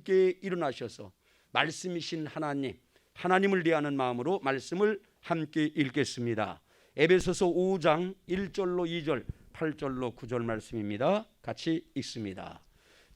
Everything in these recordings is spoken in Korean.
함께 일어나셔서 말씀이신 하나님을 대하는 마음으로 말씀을 함께 읽겠습니다. 에베소서 5장 1절로 2절 8절로 9절 말씀입니다. 같이 읽습니다.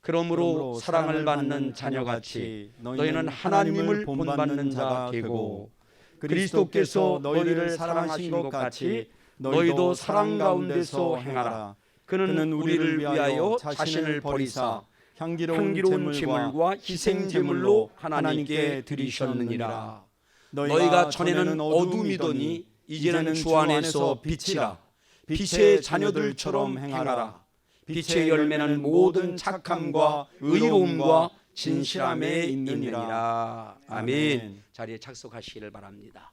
그러므로 사랑을 받는 자녀같이 너희는 하나님을 본받는 자가 되고 그리스도께서 너희를 사랑하신 것 같이 너희도 사랑 가운데서 행하라. 그는 우리를 위하여 자신을 버리사 향기로운 제물과 희생 제물로 하나님께 드리셨느니라. 너희가 전에는 어둠이더니 이제는 주 안에서 빛이라. 빛의 자녀들처럼 행하라. 빛의 열매는 모든 착함과 의로움과 진실함에 있느니라. 아멘. 자리에 착석하시기를 바랍니다.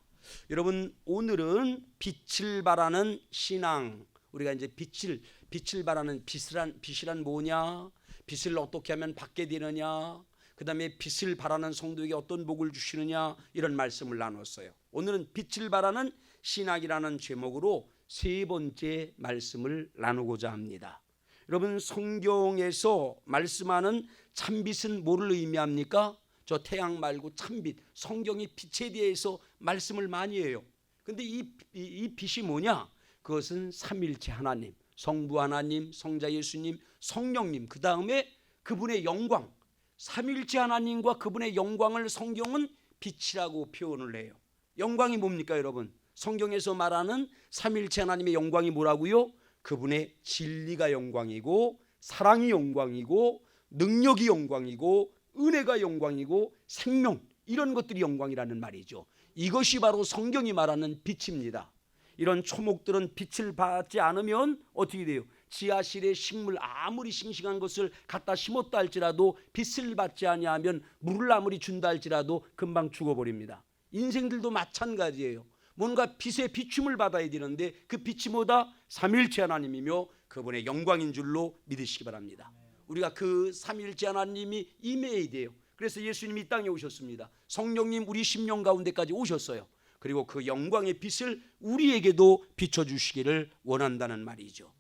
여러분, 오늘은 빛을 발하는 신앙, 우리가 이제 빛을 발하는 빛이란 뭐냐, 빛을 어떻게 하면 받게 되느냐, 그 다음에 빛을 발하는 성도에게 어떤 복을 주시느냐, 이런 말씀을 나눴어요. 오늘은 빛을 발하는 신학이라는 제목으로 세 번째 말씀을 나누고자 합니다. 여러분, 성경에서 말씀하는 참빛은 뭐를 의미합니까? 저 태양 말고 참빛, 성경이 빛에 대해서 말씀을 많이 해요. 근데 이 빛이 뭐냐? 그것은 삼일체 하나님, 성부 하나님, 성자 예수님, 성령님, 그 다음에 그분의 영광, 삼일체 하나님과 그분의 영광을 성경은 빛이라고 표현을 해요. 영광이 뭡니까 여러분? 성경에서 말하는 삼일체 하나님의 영광이 뭐라고요? 그분의 진리가 영광이고, 사랑이 영광이고, 능력이 영광이고, 은혜가 영광이고, 생명, 이런 것들이 영광이라는 말이죠. 이것이 바로 성경이 말하는 빛입니다. 이런 초목들은 빛을 받지 않으면 어떻게 돼요? 지하실에 식물 아무리 싱싱한 것을 갖다 심었다 할지라도 빛을 받지 아니하면 물을 아무리 준다 할지라도 금방 죽어버립니다. 인생들도 마찬가지예요. 뭔가 빛의 비춤을 받아야 되는데 그 빛이 뭐다? 삼일체 하나님이며 그분의 영광인 줄로 믿으시기 바랍니다. 우리가 그 삼일체 하나님이 임해야 돼요. 그래서 예수님이 이 땅에 오셨습니다. 성령님 우리 심령 가운데까지 오셨어요. 그리고 그 영광의 빛을 우리에게도 비춰주시기를 원한다는 말이죠.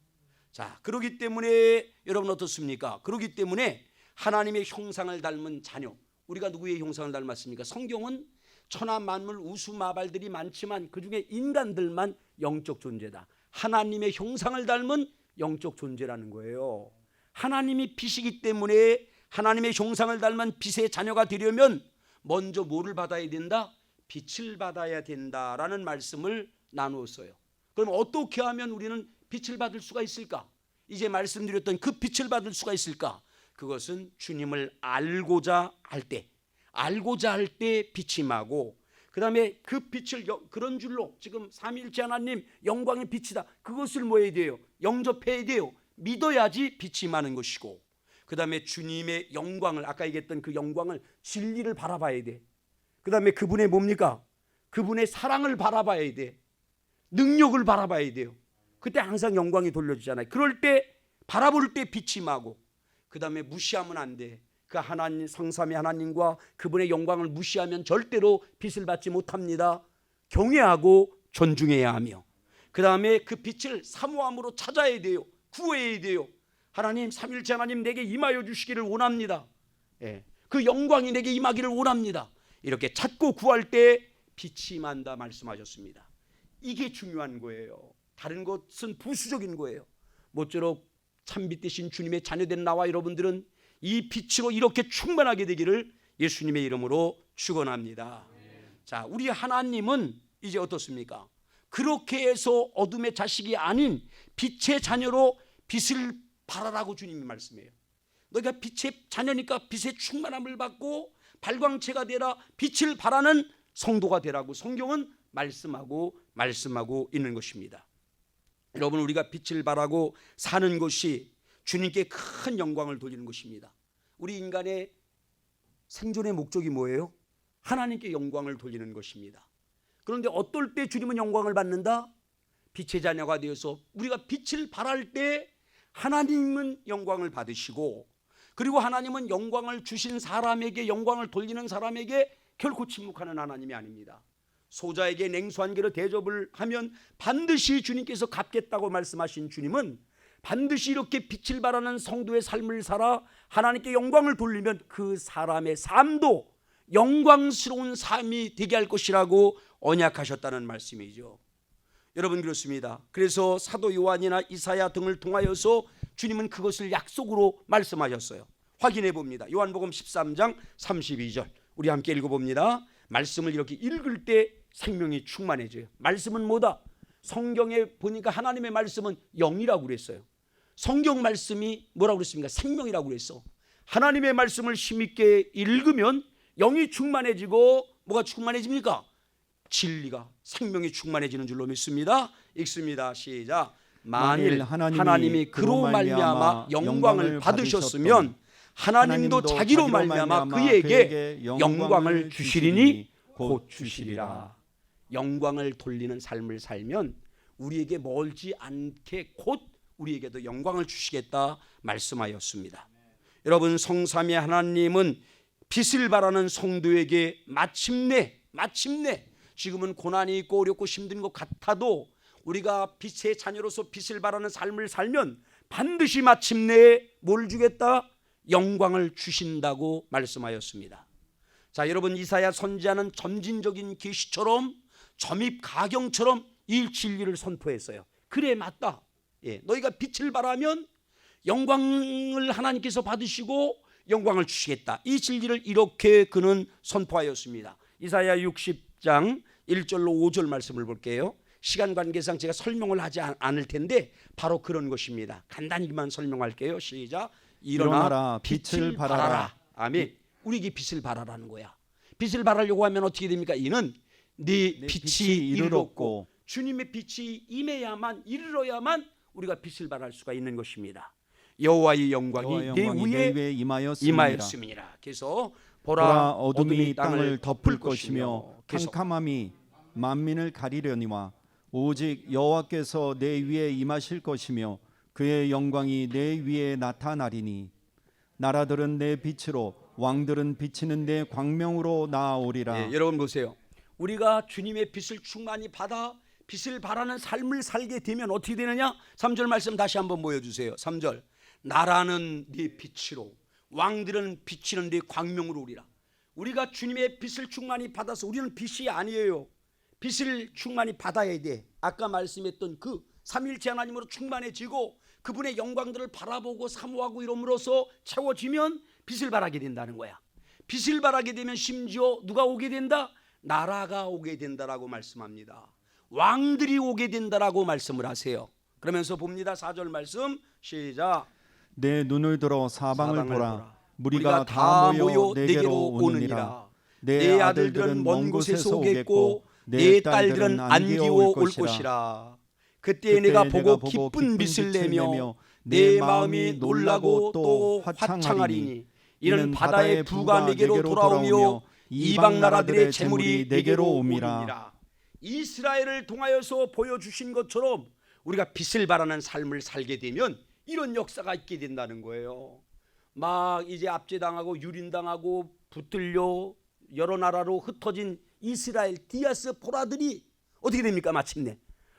자, 그렇기 때문에 여러분 어떻습니까? 그렇기 때문에 하나님의 형상을 닮은 자녀, 우리가 누구의 형상을 닮았습니까? 성경은 천하 만물 우수마발들이 많지만 그중에 인간들만 영적 존재다. 하나님의 형상을 닮은 영적 존재라는 거예요. 하나님이 빛이기 때문에 하나님의 형상을 닮은 빛의 자녀가 되려면 먼저 뭐를 받아야 된다? 빛을 받아야 된다라는 말씀을 나누었어요. 그럼 어떻게 하면 우리는 빛을 받을 수가 있을까? 이제 말씀드렸던 그 빛을 받을 수가 있을까? 그것은 주님을 알고자 할 때 빛이 임하고, 그 다음에 그 빛을 그런 줄로 지금 삼일째 하나님 영광의 빛이다, 그것을 뭐 해야 돼요? 영접해야 돼요. 믿어야지 빛이 임하는 것이고, 그 다음에 주님의 영광을, 아까 얘기했던 그 영광을, 진리를 바라봐야 돼. 그 다음에 그분의 뭡니까? 그분의 사랑을 바라봐야 돼. 능력을 바라봐야 돼요. 그때 항상 영광이 돌려지잖아요. 그럴 때, 바라볼 때 빛이 임하고, 그 다음에 무시하면 안 돼. 그 하나님, 성삼위 하나님과 그분의 영광을 무시하면 절대로 빛을 받지 못합니다. 경외하고 존중해야 하며, 그 다음에 그 빛을 사모함으로 찾아야 돼요. 구해야 돼요. 하나님, 삼일째 하나님 내게 임하여 주시기를 원합니다. 그 영광이 내게 임하기를 원합니다. 이렇게 찾고 구할 때 빛이 임한다 말씀하셨습니다. 이게 중요한 거예요. 다른 것은 부수적인 거예요. 모쪼록 참빛 되신 주님의 자녀된 나와 여러분들은 이 빛으로 이렇게 충만하게 되기를 예수님의 이름으로 축원합니다. 자, 우리 하나님은 이제 어떻습니까? 그렇게 해서 어둠의 자식이 아닌 빛의 자녀로 빛을 발하라고 주님이 말씀해요. 너희가 빛의 자녀니까 빛의 충만함을 받고 발광체가 되라, 빛을 발하는 성도가 되라고 성경은 말씀하고 있는 것입니다. 여러분, 우리가 빛을 발하고 사는 것이 주님께 큰 영광을 돌리는 것입니다. 우리 인간의 생존의 목적이 뭐예요? 하나님께 영광을 돌리는 것입니다. 그런데 어떨 때 주님은 영광을 받는다? 빛의 자녀가 되어서 우리가 빛을 발할 때 하나님은 영광을 받으시고, 그리고 하나님은 영광을 주신 사람에게, 영광을 돌리는 사람에게 결코 침묵하는 하나님이 아닙니다. 소자에게 냉수 한 개로 대접을 하면 반드시 주님께서 갚겠다고 말씀하신 주님은 반드시 이렇게 빛을 발하는 성도의 삶을 살아 하나님께 영광을 돌리면 그 사람의 삶도 영광스러운 삶이 되게 할 것이라고 언약하셨다는 말씀이죠. 여러분, 그렇습니다. 그래서 사도 요한이나 이사야 등을 통하여서 주님은 그것을 약속으로 말씀하셨어요. 확인해 봅니다. 요한복음 13장 32절 우리 함께 읽어봅니다. 말씀을 이렇게 읽을 때 생명이 충만해져요. 말씀은 뭐다? 성경에 보니까 하나님의 말씀은 영이라고 그랬어요. 성경 말씀이 뭐라고 그랬습니까? 생명이라고 그랬어. 하나님의 말씀을 힘있게 읽으면 영이 충만해지고 뭐가 충만해집니까? 진리가, 생명이 충만해지는 줄로 믿습니다. 읽습니다. 시작. 만일 하나님이 그로 말미암아 영광을 받으셨으면 하나님도 자기로 말미암아 그에게 영광을 주시리니 곧 주시리라. 영광을 돌리는 삶을 살면 우리에게 멀지 않게 곧 우리에게도 영광을 주시겠다 말씀하였습니다. 여러분, 성삼위 하나님은 빛을 발하는 성도에게 마침내 지금은 고난이 있고 어렵고 힘든 것 같아도 우리가 빛의 자녀로서 빛을 발하는 삶을 살면 반드시 마침내 뭘 주겠다? 영광을 주신다고 말씀하였습니다. 자, 여러분, 이사야 선지자는 점진적인 계시처럼 점입가경처럼 이 진리를 선포했어요. 그래, 맞다. 너희가 빛을 발하면 영광을 하나님께서 받으시고 영광을 주시겠다. 이 진리를 이렇게 그는 선포하였습니다. 이사야 60장 1절로 5절 말씀을 볼게요. 시간 관계상 제가 설명을 하지 않을 텐데 바로 그런 것입니다. 간단히만 설명할게요. 시작. 일어나 빛을 발하라. 아멘. 우리에게 빛을 발하라는 거야. 빛을 발하려고 하면 어떻게 됩니까? 이는 네 빛이 이르렀고 주님의 빛이 임해야만, 이르러야만 우리가 빛을 발할 수가 있는 것입니다. 여호와의 영광이 내 위에 임하였습니다. 그래서 보라, 어둠이 땅을 덮을 것이며 캄캄함이 만민을 가리려니와 오직 여호와께서 내 위에 임하실 것이며 그의 영광이 내 위에 나타나리니 나라들은 내 빛으로 왕들은 비치는 내 광명으로 나아오리라. 여러분 보세요. 우리가 주님의 빛을 충만히 받아 빛을 발하는 삶을 살게 되면 어떻게 되느냐? 3절 말씀 다시 한번 보여주세요. 3절. 나라는 네 빛으로 왕들은 비치는 네 광명으로 오리라. 우리가 주님의 빛을 충만히 받아서, 우리는 빛이 아니에요. 빛을 충만히 받아야 돼. 아까 말씀했던 그 삼일체 하나님으로 충만해지고 그분의 영광들을 바라보고 사모하고 이름으로써 채워지면 빛을 발하게 된다는 거야. 빛을 발하게 되면 심지어 누가 오게 된다? 나라가 오게 된다라고 말씀합니다. 왕들이 오게 된다라고 말씀을 하세요. 그러면서 봅니다. 4절 말씀 시작. 내 눈을 들어 사방을 보라. 무리가 다 모여 내게로 오느니라. 내 아들들은 먼 곳에서 오겠고 내 딸들은 안기어 올 것이라. 그때 내가 보고 기쁜 빛을 내며 내 마음이 놀라고 또 화창하리니 이는 바다의 부가 내게로 돌아오며 이방 나라들의 재물이 내게로 오미라. 이스라엘을 통하여서 보여주신 것처럼 우리가 빛을 발하는 삶을 살게 되면 이런 역사가 있게 된다는 거예요. 막 이제 압제당하고 유린당하고 붙들려 여러 나라로 흩어진 이스라엘 디아스포라들이 어떻게 됩니까? 마침내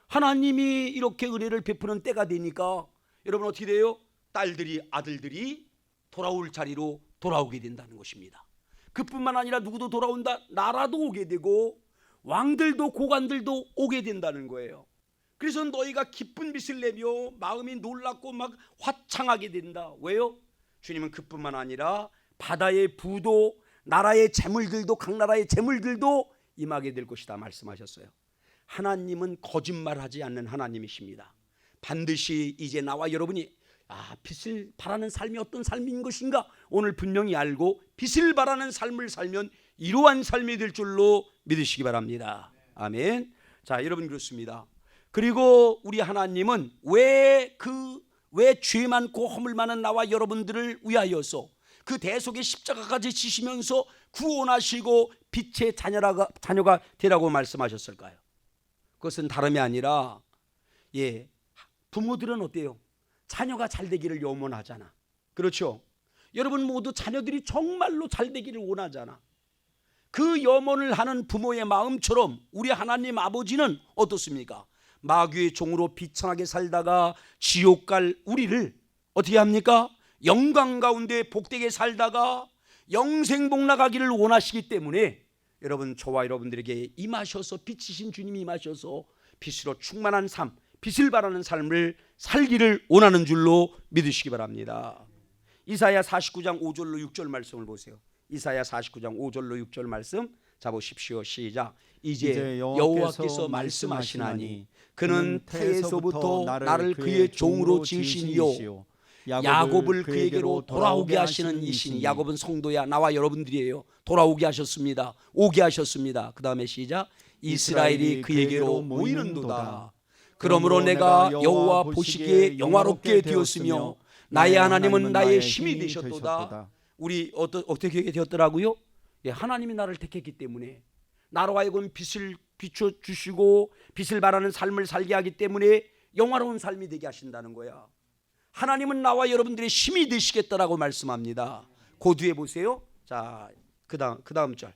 하나님이 이렇게 은혜를 베푸는 때가 되니까 여러분 어떻게 돼요? 딸들이, 아들들이 돌아올 자리로 돌아오게 된다는 것입니다. 그뿐만 아니라 누구도 돌아온다? 나라도 오게 되고 왕들도 고관들도 오게 된다는 거예요. 그래서 너희가 기쁜 빛을 내며 마음이 놀랍고 막 화창하게 된다. 왜요? 주님은 그뿐만 아니라 바다의 부도, 나라의 재물들도, 각 나라의 재물들도 임하게 될 것이다 말씀하셨어요. 하나님은 거짓말하지 않는 하나님이십니다. 반드시 이제 나와 여러분이 빛을 발하는 삶이 어떤 삶인 것인가 오늘 분명히 알고 빛을 발하는 삶을 살면 이러한 삶이 될 줄로 믿으시기 바랍니다. 아멘. 자, 여러분 그렇습니다. 그리고 우리 하나님은 왜 죄 많고 허물 많은 나와 여러분들을 위하여서 그 대속의 십자가까지 지시면서 구원하시고 빛의 자녀가 되라고 말씀하셨을까요? 그것은 다름이 아니라 부모들은 어때요? 자녀가 잘 되기를 염원하잖아. 그렇죠? 여러분 모두 자녀들이 정말로 잘 되기를 원하잖아. 그 염원을 하는 부모의 마음처럼 우리 하나님 아버지는 어떻습니까? 마귀의 종으로 비천하게 살다가 지옥 갈 우리를 어떻게 합니까? 영광 가운데 복되게 살다가 영생복락하기를 원하시기 때문에 여러분, 저와 여러분들에게 임하셔서 빛이신 주님이 임하셔서 빛으로 충만한 삶, 빛을 바라는 삶을 살기를 원하는 줄로 믿으시기 바랍니다. 이사야 49장 5절로 6절 말씀을 보세요. 이사야 49장 5절로 6절 말씀 자 보십시오. 시작. 이제 여호와께서 말씀하시나니 그는 태에서부터 나를 그의 종으로 지으시니요 야곱을 그에게로 돌아오게 하시는 이시니. 야곱은 성도야, 나와 여러분들이에요. 돌아오게 하셨습니다. 오게 하셨습니다. 그 다음에 시작. 이스라엘이 그에게로 모이는도다. 그러므로 내가 여호와 보시기에 영화롭게 되었으며 나의 하나님은 나의 힘이 되셨도다. 우리 어떻게 되었더라고요? 예, 하나님이 나를 택했기 때문에 나로 하여금 빛을 비춰주시고 빛을 바라는 삶을 살게 하기 때문에 영화로운 삶이 되게 하신다는 거야. 하나님은 나와 여러분들의 힘이 되시겠다라고 말씀합니다. 그 뒤에 보세요. 자, 그 다음 절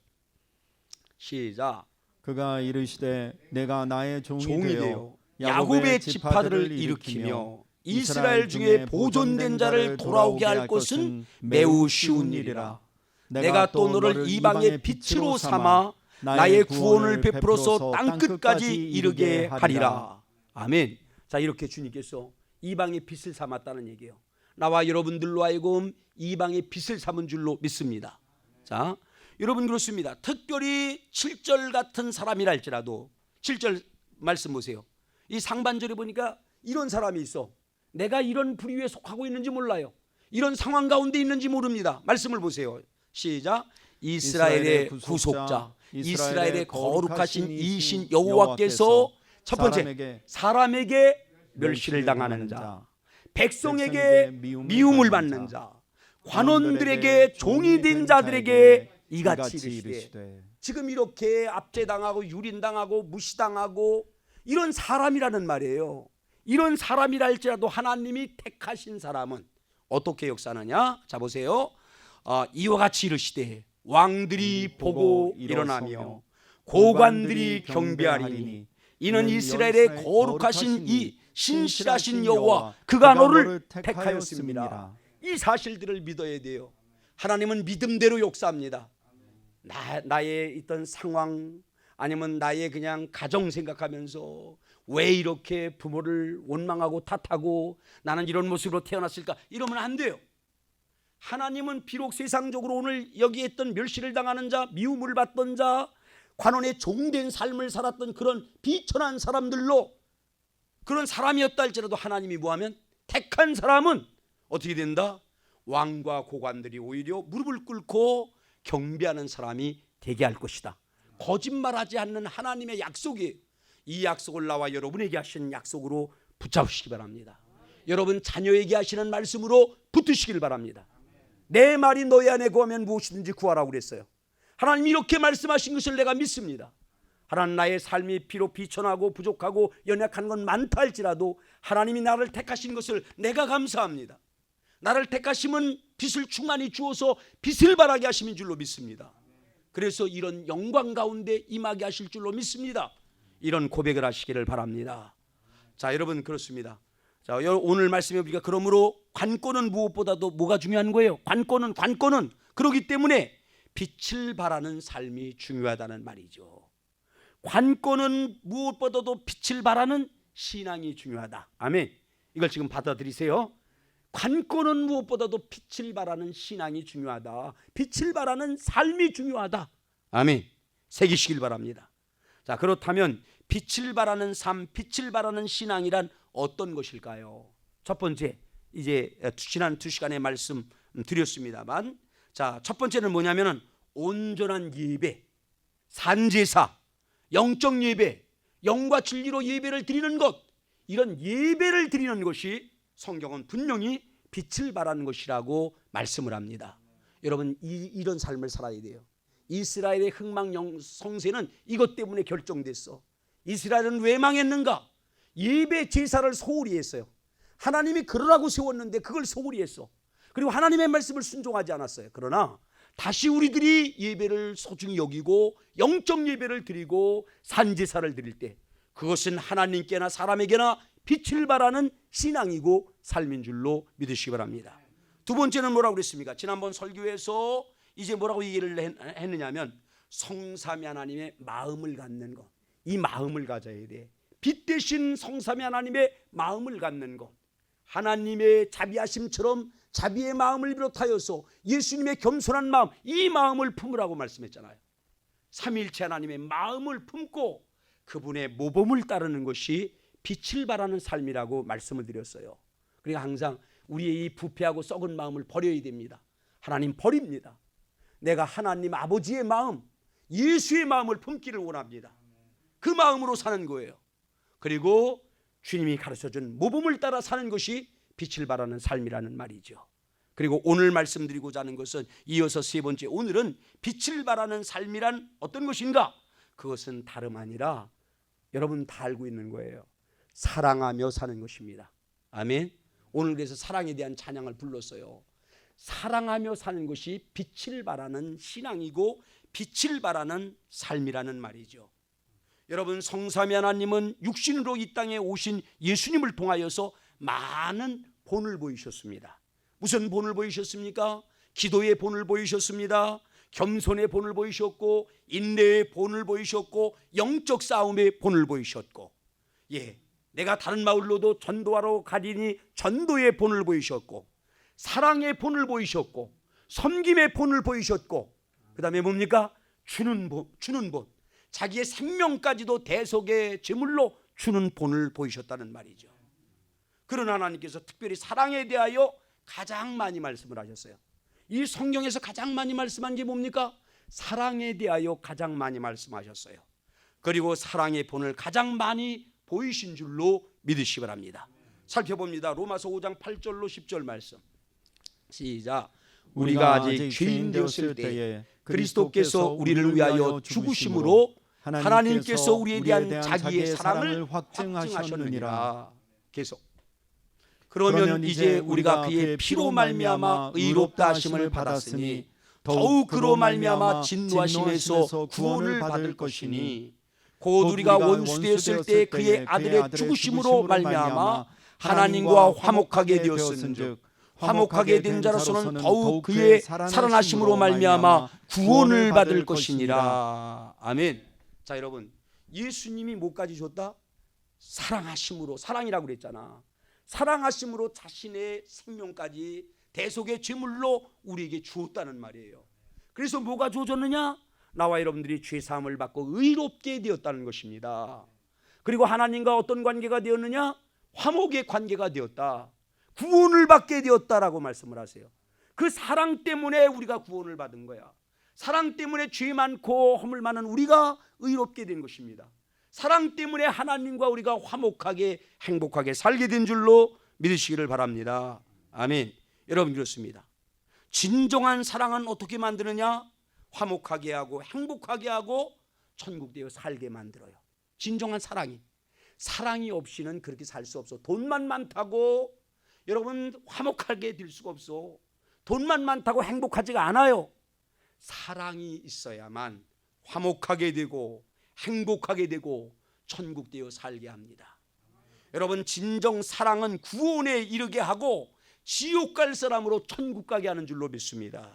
시작. 그가 이르시되 내가 나의 종이 되어 야곱의 지파들을 일으키며 이스라엘 중에 보존된 자를 돌아오게 할 것은 매우 쉬운 일이라. 내가 또 너를 이방의 빛으로 삼아 나의 구원을 베풀어서 땅끝까지 이르게 하리라. 아멘. 자, 이렇게 주님께서 이방의 빛을 삼았다는 얘기예요. 나와 여러분들로 하여금 이방의 빛을 삼은 줄로 믿습니다. 자, 여러분 그렇습니다. 특별히 7절 같은 사람이랄지라도 7절 말씀 보세요. 이 상반절에 보니까 이런 사람이 있어. 내가 이런 부류에 속하고 있는지 몰라요. 이런 상황 가운데 있는지 모릅니다. 말씀을 보세요. 시작. 이스라엘의 구속자, 이스라엘의 거룩하신 이신 여호와께서 첫 번째 사람에게 멸시를 당하는 자, 백성에게 미움을 받는 자, 관원들에게 종이 된 자들에게 이같이 이르시되. 지금 이렇게 압제당하고 유린당하고 무시당하고 이런 사람이라는 말이에요. 이런 사람이라 할지라도 하나님이 택하신 사람은 어떻게 역사하느냐? 자 보세요. 이와 같이 이르시되 왕들이 보고 일어나며 고관들이 경배하리니 이는 이스라엘의 거룩하신 이 신실하신 여호와 그가 너를 택하였습니다. 이 사실들을 믿어야 돼요. 하나님은 믿음대로 역사합니다. 나의 있던 상황 아니면 나의 그냥 가정 생각하면서 왜 이렇게 부모를 원망하고 탓하고 나는 이런 모습으로 태어났을까 이러면 안 돼요. 하나님은 비록 세상적으로 오늘 여기에 있던 멸시를 당하는 자, 미움을 받던 자, 관원의 종된 삶을 살았던 그런 비천한 사람들로 그런 사람이었다 할지라도 하나님이 뭐하면 택한 사람은 어떻게 된다? 왕과 고관들이 오히려 무릎을 꿇고 경배하는 사람이 되게 할 것이다. 거짓말하지 않는 하나님의 약속이에요. 이 약속을 나와 여러분에게 하시는 약속으로 붙잡으시기 바랍니다. 여러분 자녀에게 하시는 말씀으로 붙으시길 바랍니다. 내 말이 너희 안에 거하면 무엇이든지 구하라고 그랬어요. 하나님이 이렇게 말씀하신 것을 내가 믿습니다. 하나님 나의 삶이 비록 비천하고 부족하고 연약한 건 많다 할지라도 하나님이 나를 택하신 것을 내가 감사합니다. 나를 택하심은 빛을 충만히 주어서 빛을 발하게 하심인 줄로 믿습니다. 그래서 이런 영광 가운데 임하게 하실 줄로 믿습니다. 이런 고백을 하시기를 바랍니다. 자, 여러분 그렇습니다. 자, 오늘 말씀해 보니까 그러므로 관건은 무엇보다도 뭐가 중요한 거예요? 관건은 그렇기 때문에 빛을 발하는 삶이 중요하다는 말이죠. 관건은 무엇보다도 빛을 발하는 신앙이 중요하다. 아멘. 이걸 지금 받아들이세요. 관건은 무엇보다도 빛을 발하는 신앙이 중요하다. 빛을 발하는 삶이 중요하다. 아멘. 새기시길 바랍니다. 자, 그렇다면 빛을 발하는 삶, 빛을 발하는 신앙이란 어떤 것일까요? 첫 번째, 이제 지난 2시간에 말씀 드렸습니다만, 자, 첫 번째는 뭐냐면은 온전한 예배, 산제사, 영적 예배, 영과 진리로 예배를 드리는 것, 이런 예배를 드리는 것이 성경은 분명히 빛을 발하는 것이라고 말씀을 합니다. 여러분 이런 삶을 살아야 돼요. 이스라엘의 흥망 성쇠는 이것 때문에 결정됐어. 이스라엘은 왜 망했는가? 예배 제사를 소홀히 했어요. 하나님이 그러라고 세웠는데 그걸 소홀히 했어. 그리고 하나님의 말씀을 순종하지 않았어요. 그러나 다시 우리들이 예배를 소중히 여기고 영적 예배를 드리고 산제사를 드릴 때 그것은 하나님께나 사람에게나 빛을 발하는 신앙이고 삶인 줄로 믿으시기 바랍니다. 두 번째는 뭐라고 그랬습니까? 지난번 설교에서 이제 뭐라고 얘기를 했느냐면 성삼위 하나님의 마음을 갖는 것, 이 마음을 가져야 돼. 빛 대신 성삼위 하나님의 마음을 갖는 것, 하나님의 자비하심처럼 자비의 마음을 비롯하여서 예수님의 겸손한 마음, 이 마음을 품으라고 말씀했잖아요. 삼위일체 하나님의 마음을 품고 그분의 모범을 따르는 것이 빛을 발하는 삶이라고 말씀을 드렸어요. 그러니까 항상 우리의 이 부패하고 썩은 마음을 버려야 됩니다. 하나님 버립니다. 내가 하나님 아버지의 마음, 예수의 마음을 품기를 원합니다. 그 마음으로 사는 거예요. 그리고 주님이 가르쳐준 모범을 따라 사는 것이 빛을 발하는 삶이라는 말이죠. 그리고 오늘 말씀드리고자 하는 것은 이어서 세 번째, 오늘은 빛을 발하는 삶이란 어떤 것인가? 그것은 다름 아니라 여러분 다 알고 있는 거예요. 사랑하며 사는 것입니다. 아멘. 오늘 그래서 사랑에 대한 찬양을 불렀어요. 사랑하며 사는 것이 빛을 발하는 신앙이고 빛을 발하는 삶이라는 말이죠. 여러분, 성삼위 하나님은 육신으로 이 땅에 오신 예수님을 통하여서 많은 본을 보이셨습니다. 무슨 본을 보이셨습니까? 기도의 본을 보이셨습니다. 겸손의 본을 보이셨고, 인내의 본을 보이셨고, 영적 싸움의 본을 보이셨고, 내가 다른 마을로도 전도하러 가리니 전도의 본을 보이셨고, 사랑의 본을 보이셨고, 섬김의 본을 보이셨고, 그 다음에 뭡니까? 주는 본. 자기의 생명까지도 대속의 제물로 주는 본을 보이셨다는 말이죠. 그런 하나님께서 특별히 사랑에 대하여 가장 많이 말씀을 하셨어요. 이 성경에서 가장 많이 말씀한 게 뭡니까? 사랑에 대하여 가장 많이 말씀하셨어요. 그리고 사랑의 본을 가장 많이 보이신 줄로 믿으시기 바랍니다. 살펴봅니다. 로마서 5장 8절로 10절 말씀. 시작. 우리가 아직 죄인 되었을 때에 그리스도께서 우리를 위하여 죽으심으로 하나님께서 우리에 대한 자기의 사랑을 확증하셨느니라. 계속. 그러면 이제 우리가 그의 피로 말미암아 의롭다 하심을 받았으니 더욱 그로 말미암아 진노하심에서 구원을 받을 것이니 곧 우리가 원수 되었을 때 그의 아들의 죽으심으로 말미암아 하나님과 화목하게 되었은즉 화목하게 된 자로서는 더욱 그의 살아나심으로 말미암아 구원을 받을 것이니라. 아멘. 자, 여러분, 예수님이 뭐까지 줬다? 사랑하심으로, 사랑이라고 그랬잖아. 사랑하심으로 자신의 생명까지 대속의 제물로 우리에게 주었다는 말이에요. 그래서 뭐가 주어졌느냐? 나와 여러분들이 죄사함을 받고 의롭게 되었다는 것입니다. 그리고 하나님과 어떤 관계가 되었느냐? 화목의 관계가 되었다. 구원을 받게 되었다라고 말씀을 하세요. 그 사랑 때문에 우리가 구원을 받은 거야. 사랑 때문에 죄 많고 허물 많은 우리가 의롭게 된 것입니다. 사랑 때문에 하나님과 우리가 화목하게 행복하게 살게 된 줄로 믿으시기를 바랍니다. 아멘. 여러분, 그렇습니다. 진정한 사랑은 어떻게 만드느냐? 화목하게 하고 행복하게 하고 천국 되어 살게 만들어요. 진정한 사랑이 없이는 그렇게 살 수 없어. 돈만 많다고 여러분 화목하게 될 수가 없어. 돈만 많다고 행복하지가 않아요. 사랑이 있어야만 화목하게 되고 행복하게 되고 천국 되어 살게 합니다. 여러분, 진정 사랑은 구원에 이르게 하고 지옥 갈 사람으로 천국 가게 하는 줄로 믿습니다.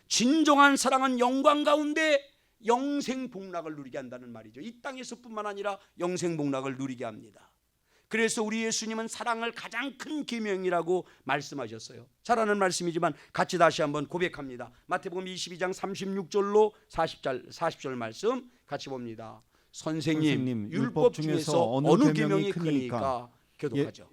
진정한 사랑은 영광 가운데 영생 복락을 누리게 한다는 말이죠. 이 땅에서뿐만 아니라 영생 복락을 누리게 합니다. 그래서 우리 예수님은 사랑을 가장 큰 계명이라고 말씀하셨어요. 잘 아는 말씀이지만 같이 다시 한번 고백합니다. 마태복음 22장 36절로 40절 말씀 같이 봅니다. 선생님, 율법 중에서 어느 계명이 크니까 교독하죠.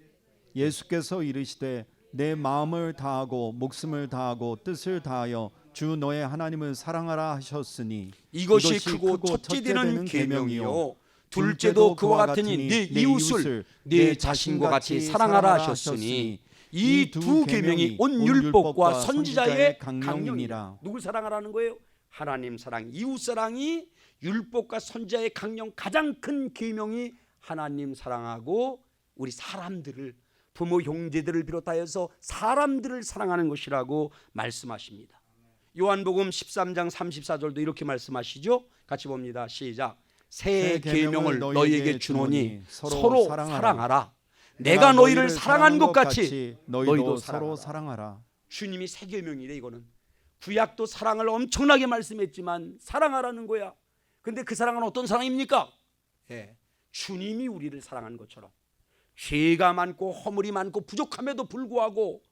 예수께서 이르시되 내 마음을 다하고 목숨을 다하고 뜻을 다하여 주 너의 하나님을 사랑하라 하셨으니 이것이 크고 첫째 되는 계명이요 둘째도 그와 같으니 네 이웃을 네 자신과 같이 사랑하라 하셨으니 이 두 계명이 온 율법과 선지자의 강령이라. 누굴 사랑하라는 거예요? 하나님 사랑, 이웃 사랑이 율법과 선지자의 강령, 가장 큰 계명이 하나님 사랑하고 우리 사람들을, 부모 형제들을 비롯하여서 사람들을 사랑하는 것이라고 말씀하십니다. 요한복음 13장 34절도 이렇게 말씀하시죠. 같이 봅니다. 시작. 새 계명을 너희에게 주노니 서로 사랑하라. 내가 내가 너희를 사랑한 것 같이 너희도 사랑하라. 서로 사랑하라. 주님이 새 계명이래. 이거는 구약도 사랑을 엄청나게 말씀했지만 사랑하라는 거야. 근데 그 사랑은 어떤 사랑입니까? 예, 주님이 우리를 사랑한 것처럼 죄가 많고 허물이 많고 부족함에도 불구하고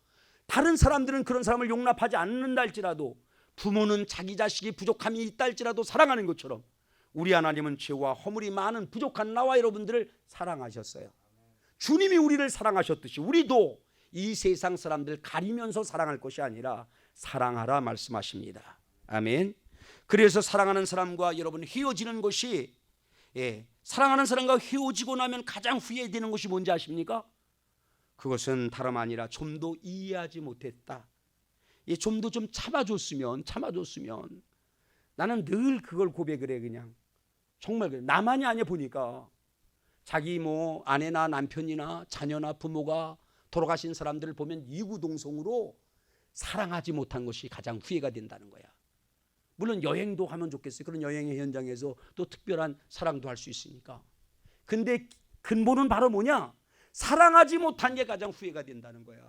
다른 사람들은 그런 사람을 용납하지 않는다 할지라도 부모는 자기 자식이 부족함이 있다 할지라도 사랑하는 것처럼 우리 하나님은 죄와 허물이 많은 부족한 나와 여러분들을 사랑하셨어요. 주님이 우리를 사랑하셨듯이 우리도 이 세상 사람들 가리면서 사랑할 것이 아니라 사랑하라 말씀하십니다. 아멘. 그래서 사랑하는 사람과 여러분 헤어지는 것이 사랑하는 사람과 헤어지고 나면 가장 후회되는 것이 뭔지 아십니까? 그것은 다름 아니라 좀 더 이해하지 못했다. 좀 더 좀 참아줬으면 나는 늘 그걸 고백을 해. 그냥 정말 그래. 나만이 아니야. 보니까 자기 뭐 아내나 남편이나 자녀나 부모가 돌아가신 사람들을 보면 이구동성으로 사랑하지 못한 것이 가장 후회가 된다는 거야. 물론 여행도 하면 좋겠어요. 그런 여행의 현장에서 또 특별한 사랑도 할 수 있으니까. 근데 근본은 바로 뭐냐? 사랑하지 못한 게 가장 후회가 된다는 거야.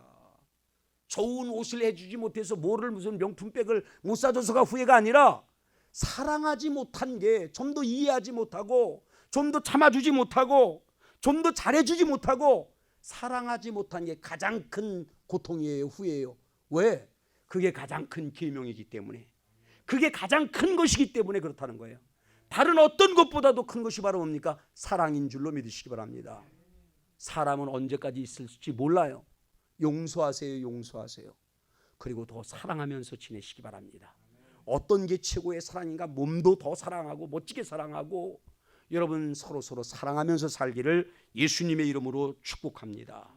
좋은 옷을 해주지 못해서 뭐를 무슨 명품백을 못 사줘서가 후회가 아니라 사랑하지 못한 게 좀 더 이해하지 못하고 좀 더 참아주지 못하고 좀 더 잘해주지 못하고 사랑하지 못한 게 가장 큰 고통이에요. 후회예요. 왜? 그게 가장 큰 계명이기 때문에, 그게 가장 큰 것이기 때문에 그렇다는 거예요. 다른 어떤 것보다도 큰 것이 바로 뭡니까? 사랑인 줄로 믿으시기 바랍니다. 사람은 언제까지 있을지 몰라요. 용서하세요. 용서하세요. 그리고 더 사랑하면서 지내시기 바랍니다. 어떤 게 최고의 사랑인가? 몸도 더 사랑하고 멋지게 사랑하고 여러분 서로 사랑하면서 살기를 예수님의 이름으로 축복합니다.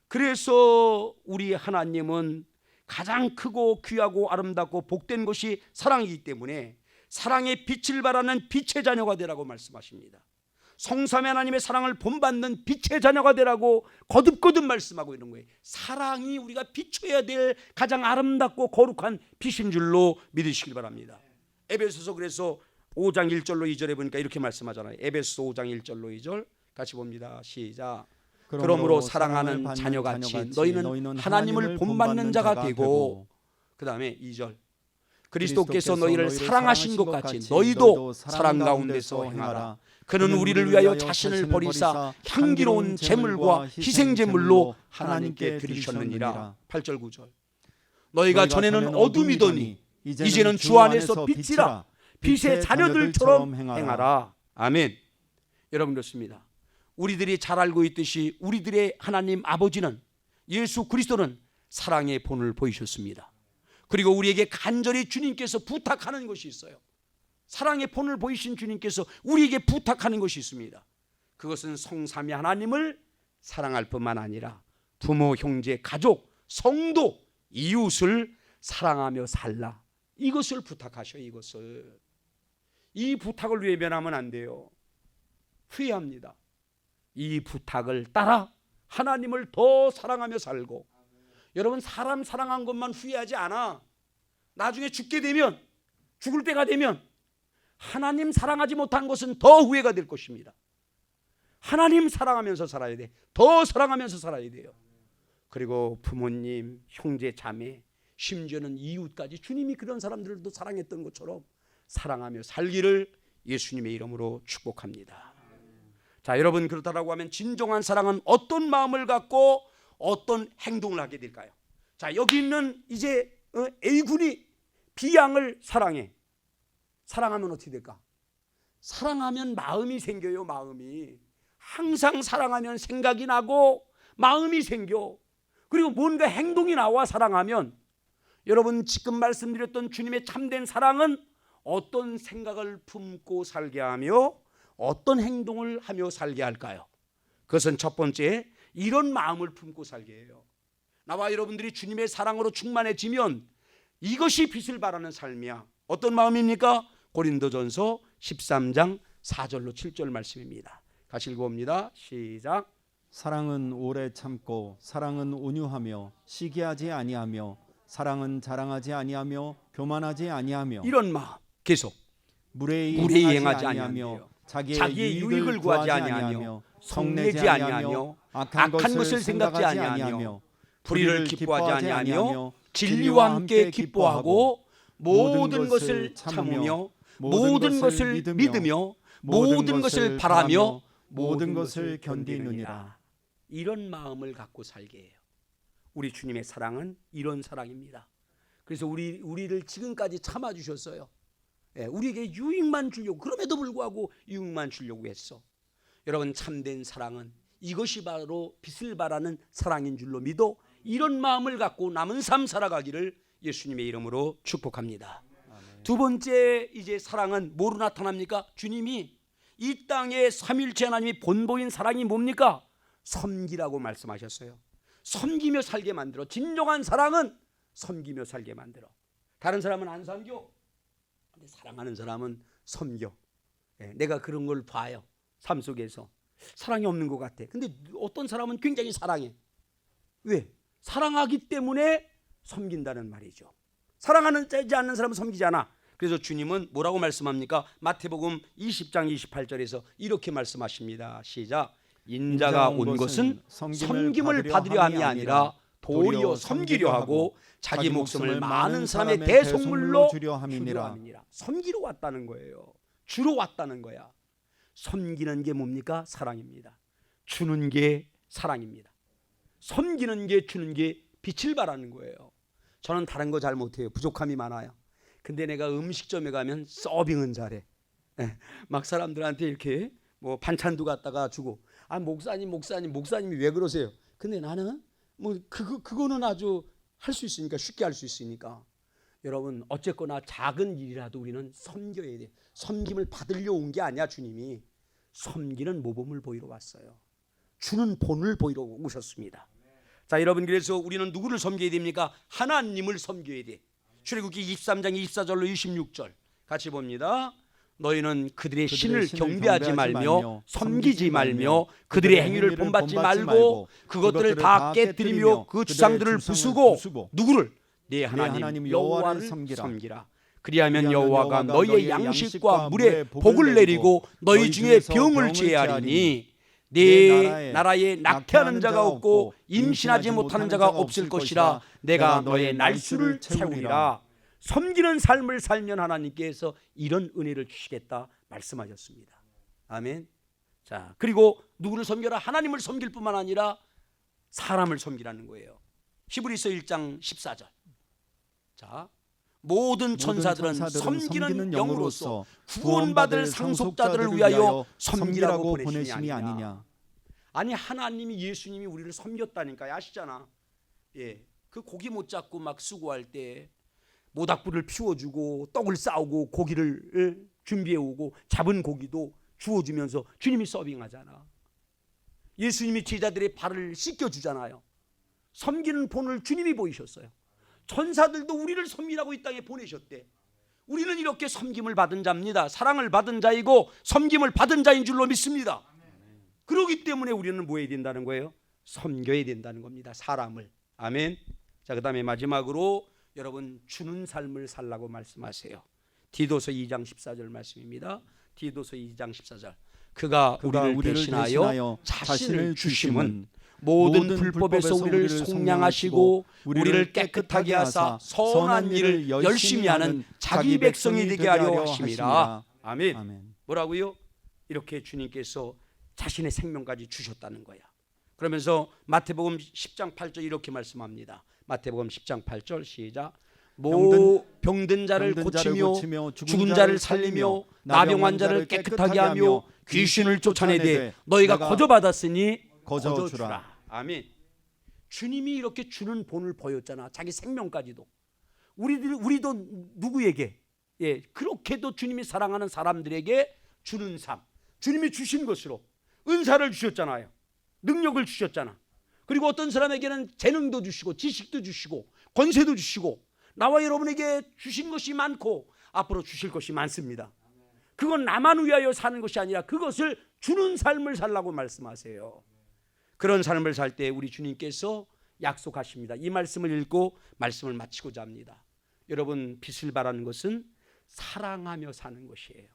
그래서 우리 하나님은 가장 크고 귀하고 아름답고 복된 것이 사랑이기 때문에 사랑의 빛을 발하는 빛의 자녀가 되라고 말씀하십니다. 성삼위 하나님의 사랑을 본받는 빛의 자녀가 되라고 거듭거듭 말씀하고 있는 거예요. 사랑이 우리가 비춰야 될 가장 아름답고 거룩한 빛인 줄로 믿으시길 바랍니다. 에베소서 그래서 5장 1절로 2절에 보니까 이렇게 말씀하잖아요. 에베소서 5장 1절로 2절 같이 봅니다. 시작. 그러므로 사랑하는 자녀같이 너희는 하나님을 본받는 자가 되고, 그 다음에 2절 그리스도께서 너희를 사랑하신 것 같이 너희도 사랑 가운데서 행하라. 그는 우리를 위하여 자신을 버리사 향기로운 제물과 희생 제물로 하나님께 드리셨느니라. 8절 9절 너희가 전에는 어둠이더니 이제는 주 안에서 빛이라. 빛의 자녀들처럼 행하라. 아멘. 여러분 그렇습니다. 우리들이 잘 알고 있듯이 우리들의 하나님 아버지는, 예수 그리스도는 사랑의 본을 보이셨습니다. 그리고 우리에게 간절히 주님께서 부탁하는 것이 있어요. 사랑의 본을 보이신 주님께서 우리에게 부탁하는 것이 있습니다. 그것은 성삼위 하나님을 사랑할 뿐만 아니라 부모, 형제, 가족, 성도, 이웃을 사랑하며 살라. 이것을 부탁하셔요. 이 부탁을 외면하면 안 돼요. 후회합니다. 이 부탁을 따라 하나님을 더 사랑하며 살고, 여러분 사람 사랑한 것만 후회하지 않아. 나중에 죽게 되면, 죽을 때가 되면 하나님 사랑하지 못한 것은 더 후회가 될 것입니다. 하나님 사랑하면서 살아야 돼. 더 사랑하면서 살아야 돼요. 그리고 부모님, 형제, 자매, 심지어는 이웃까지 주님이 그런 사람들도 사랑했던 것처럼 사랑하며 살기를 예수님의 이름으로 축복합니다. 자, 여러분 그렇다라고 하면 진정한 사랑은 어떤 마음을 갖고 어떤 행동을 하게 될까요? 자, 여기 있는 이제 A군이 B양을 사랑해. 사랑하면 어떻게 될까? 사랑하면 마음이 생겨요. 마음이 항상 사랑하면 생각이 나고 마음이 생겨. 그리고 뭔가 행동이 나와. 사랑하면 여러분 지금 말씀드렸던 주님의 참된 사랑은 어떤 생각을 품고 살게 하며 어떤 행동을 하며 살게 할까요? 그것은 첫 번째, 이런 마음을 품고 살게 해요. 나와 여러분들이 주님의 사랑으로 충만해지면 이것이 빛을 발하는 삶이야. 어떤 마음입니까? 고린도전서 13장 4절로 7절 말씀입니다. 같이 읽어봅니다. 시작. 사랑은 오래 참고 사랑은 온유하며 시기하지 아니하며 사랑은 자랑하지 아니하며 교만하지 아니하며 이런 마음 계속 무례히 행하지 아니하며 아니하며 자기의 유익을 구하지 아니하며 성내지 아니하며 악한 것을 생각지 아니하며 불의를 기뻐하지 아니하며 진리와 함께 기뻐하고 모든 것을 참으며 모든 것을 믿으며 모든 것을 바라며 모든 것을 견디느니라. 이런 마음을 갖고 살게 해요. 우리 주님의 사랑은 이런 사랑입니다. 그래서 우리를 지금까지 참아주셨어요. 우리에게 유익만 주려고, 그럼에도 불구하고 유익만 주려고 했어. 여러분, 참된 사랑은 이것이 바로 빛을 발하는 사랑인 줄로 믿어 이런 마음을 갖고 남은 삶 살아가기를 예수님의 이름으로 축복합니다. 두 번째 이제 사랑은 뭐로 나타납니까? 주님이 이 땅에 삼위일체 하나님이 본보인 사랑이 뭡니까? 섬기라고 말씀하셨어요. 섬기며 살게 만들어. 진정한 사랑은 섬기며 살게 만들어. 다른 사람은 안 섬겨. 근데 사랑하는 사람은 섬겨. 내가 그런 걸 봐요. 삶 속에서 사랑이 없는 것 같아. 근데 어떤 사람은 굉장히 사랑해. 왜? 사랑하기 때문에 섬긴다는 말이죠. 사랑하지 않는 사람은 섬기지 않아. 그래서 주님은 뭐라고 말씀합니까? 마태복음 20장 28절에서 이렇게 말씀하십니다. 시작. 인자가 온 것은 섬김을 받으려 함이 아니라 도리어 섬기려 하고 자기 목숨을 많은 사람의 대속물로 주려 함이니라. 섬기러 왔다는 거예요. 주러 왔다는 거야. 섬기는 게 뭡니까? 사랑입니다. 주는 게 사랑입니다. 섬기는 게, 주는 게 빛을 발하는 거예요. 저는 다른 거 잘 못해요. 부족함이 많아요. 근데 내가 음식점에 가면 서빙은 잘해. 막 사람들한테 이렇게 뭐 반찬도 갖다가 주고, 아 목사님이 왜 그러세요? 근데 나는 뭐 그거는 아주 할 수 있으니까, 쉽게 할 수 있으니까. 여러분, 어쨌거나 작은 일이라도 우리는 섬겨야 돼. 섬김을 받으려 온 게 아니야. 주님이 섬기는 모범을 보이러 왔어요. 주는 본을 보이러 오셨습니다. 자, 여러분, 그래서 우리는 누구를 섬겨야 됩니까? 하나님을 섬겨야 돼. 출애굽기 23장 24절로 26절 같이 봅니다. 너희는 그들의 신을 경배하지 말며 섬기지 말며 그들의 행위를 본받지 말고 그것들을 다 깨뜨리며 그 주상들을 부수고 누구를? 내 하나님 여호와를 섬기라. 그리하면 여호와가 너희의 양식과 물에 복을 내리고 너희 중에 병을 제하리니 네 나라에 낙태하는 자가 없고 임신하지 못하는 자가 없을 것이라. 내가 너의 날수를 채우리라. 섬기는 삶을 살면 하나님께서 이런 은혜를 주시겠다 말씀하셨습니다. 아멘. 자, 그리고 누구를 섬겨라? 하나님을 섬길 뿐만 아니라 사람을 섬기라는 거예요. 히브리서 1장 14절. 자, 모든 천사들은 섬기는 영으로서 구원받을 상속자들을 위하여 섬기라고 보내심이 아니냐. 아니, 하나님이, 예수님이 우리를 섬겼다니까요. 아시잖아. 그 고기 못 잡고 막 수고할 때 모닥불을 피워주고 떡을 싸우고 고기를 준비해오고 잡은 고기도 주워주면서 주님이 서빙하잖아. 예수님이 제자들의 발을 씻겨주잖아요. 섬기는 본을 주님이 보이셨어요. 천사들도 우리를 섬기라고 이 땅에 보내셨대. 우리는 이렇게 섬김을 받은 자입니다. 사랑을 받은 자이고 섬김을 받은 자인 줄로 믿습니다. 그렇기 때문에 우리는 뭐 해야 된다는 거예요? 섬겨야 된다는 겁니다. 사람을. 아멘. 자, 그 다음에 마지막으로 여러분, 주는 삶을 살라고 말씀하세요. 디도서 2장 14절 말씀입니다. 디도서 2장 14절. 그가 우리를 대신하여 자신을 주심은 모든 불법에서 우리를 속량하시고 우리를 깨끗하게 하사 선한 일을 열심히 하는 자기 백성이 되게 하려 하심이라. 아멘. 뭐라고요? 이렇게 주님께서 자신의 생명까지 주셨다는 거야. 그러면서 마태복음 10장 8절 이렇게 말씀합니다. 마태복음 10장 8절 시작. 병든 자를 고치며 죽은 자를 살리며 나병한 자를 깨끗하게 하며 귀신을 쫓아내되 너희가 거저받았으니 거저주라. 아멘. 주님이 이렇게 주는 본을 보였잖아. 자기 생명까지도. 우리도 누구에게, 그렇게도 주님이 사랑하는 사람들에게 주는 삶, 주님이 주신 것으로 은사를 주셨잖아요. 능력을 주셨잖아. 그리고 어떤 사람에게는 재능도 주시고 지식도 주시고 권세도 주시고 나와 여러분에게 주신 것이 많고 앞으로 주실 것이 많습니다. 그건 나만 위하여 사는 것이 아니라 그것을 주는 삶을 살라고 말씀하세요. 그런 삶을 살 때 우리 주님께서 약속하십니다. 이 말씀을 읽고 말씀을 마치고자 합니다. 여러분, 빛을 발하는 것은 사랑하며 사는 것이에요.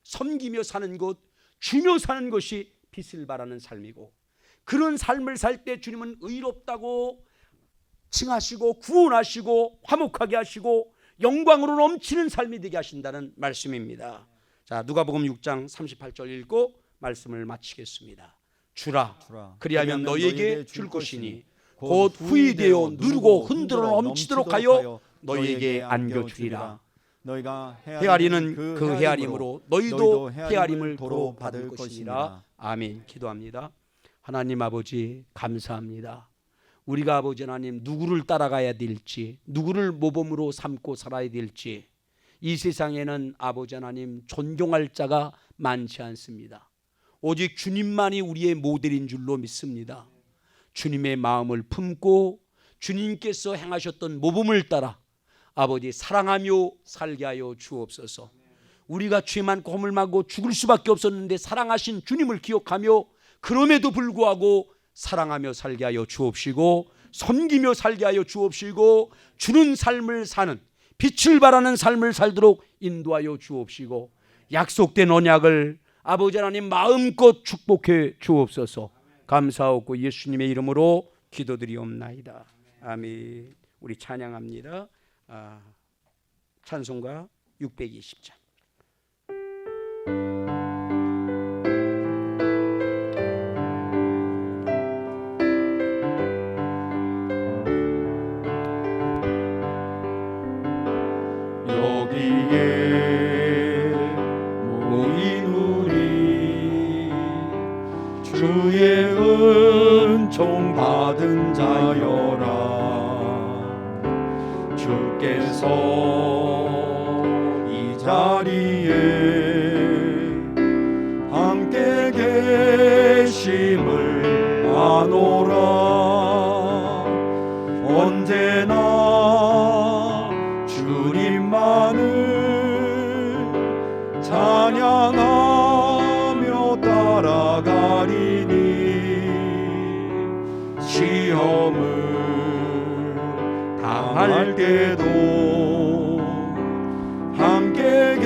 섬기며 사는 것, 주며 사는 것이 빛을 발하는 삶이고, 그런 삶을 살 때 주님은 의롭다고 칭하시고 구원하시고 화목하게 하시고 영광으로 넘치는 삶이 되게 하신다는 말씀입니다. 자, 누가복음 6장 38절 읽고 말씀을 마치겠습니다. 주라, 그리하면 너희에게 줄 것이니 곧 후히 되어 누르고 흔들어 넘치도록 하여 너희에게 안겨주리라. 너희가 헤아리는 그 헤아림으로 너희도 헤아림을 도로 받을 것이니라. 아멘. 기도합니다. 하나님 아버지, 감사합니다. 우리가 아버지 하나님 누구를 따라가야 될지, 누구를 모범으로 삼고 살아야 될지, 이 세상에는 아버지 하나님 존경할 자가 많지 않습니다. 오직 주님만이 우리의 모델인 줄로 믿습니다. 주님의 마음을 품고 주님께서 행하셨던 모범을 따라 아버지 사랑하며 살게 하여 주옵소서. 우리가 죄 많고 허물 많고 죽을 수밖에 없었는데 사랑하신 주님을 기억하며 그럼에도 불구하고 사랑하며 살게 하여 주옵시고, 섬기며 살게 하여 주옵시고, 주는 삶을 사는, 빛을 발하는 삶을 살도록 인도하여 주옵시고, 약속된 언약을 아버지 하나님 마음껏 축복해 주옵소서. 감사하고 예수님의 이름으로 기도드리옵나이다. 아멘. 우리 찬양합니다. 찬송가 620장. 여기에 모인 우리 주의 은총 받은 자여라. 주께서 이 자리에 함께 계심을 아노라. 언제나 주님만을 찬양하며 따라가리니 시험을 당할 때도 함께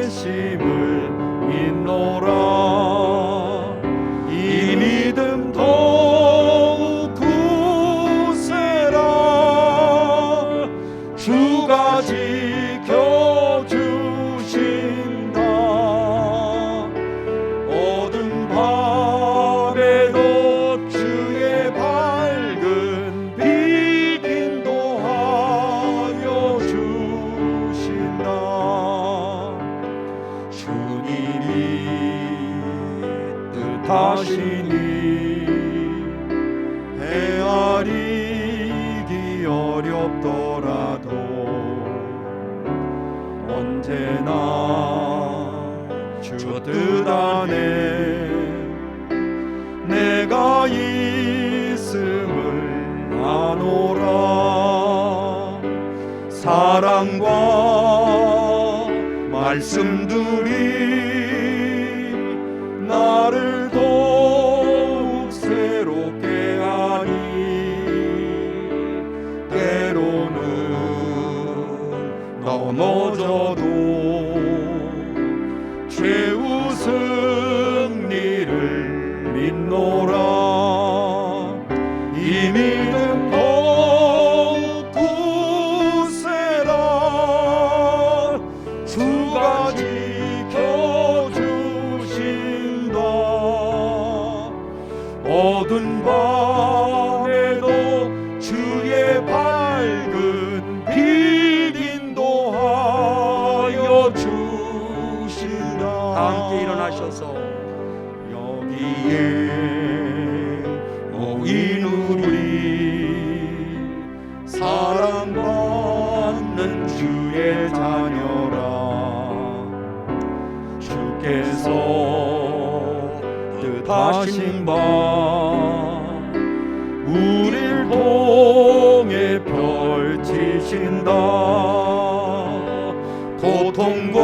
계심을 믿노라. 이 믿음 더욱 굳세라. 주가 지켜주신다. 어두운 밤에도 주의 밝은 빛 인도하여 주신다. 주님이 뜻하시니 헤아리기 어렵더라도 언제나 주 뜻 안에 내가 있음을 아노라. 사랑과 말씀들이 나를 더욱 새롭게 하니 때로는 넘어져도 최후 승리를 믿노라. 이 믿음 더욱 굳세라. 주가 지켜주신다. 어두운 밤에도 주의 밝은 빛 인도하여 주신다. 함께 일어나셔서 여기에 모인 우리 사랑받는 주의 자녀라. 주께서 뜻하신 바 우릴 통해 펼치신다. 고통과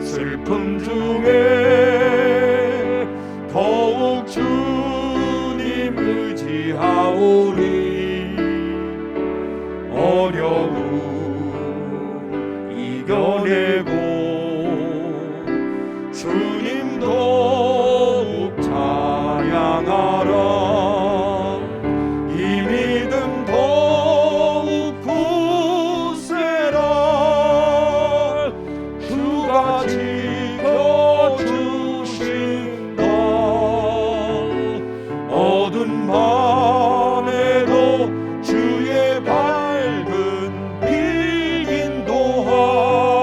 슬픔 중에 더욱 주님 의지하오니 어려움 이겨내고 주 어두운 밤에도 주의 밝은 빛 인도하여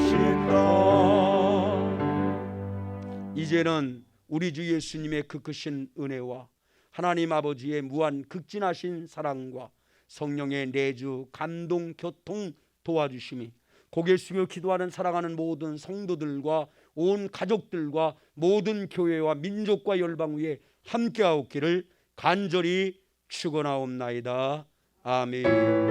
주신다. 이제는 우리 주 예수님의 그 크신 은혜와 하나님 아버지의 무한 극진하신 사랑과 성령의 내주 감동 교통 도와주심이 고개 숙여 기도하는 사랑하는 모든 성도들과 온 가족들과 모든 교회와 민족과 열방 위에 함께하옵기를 간절히 축원하옵나이다. 아멘.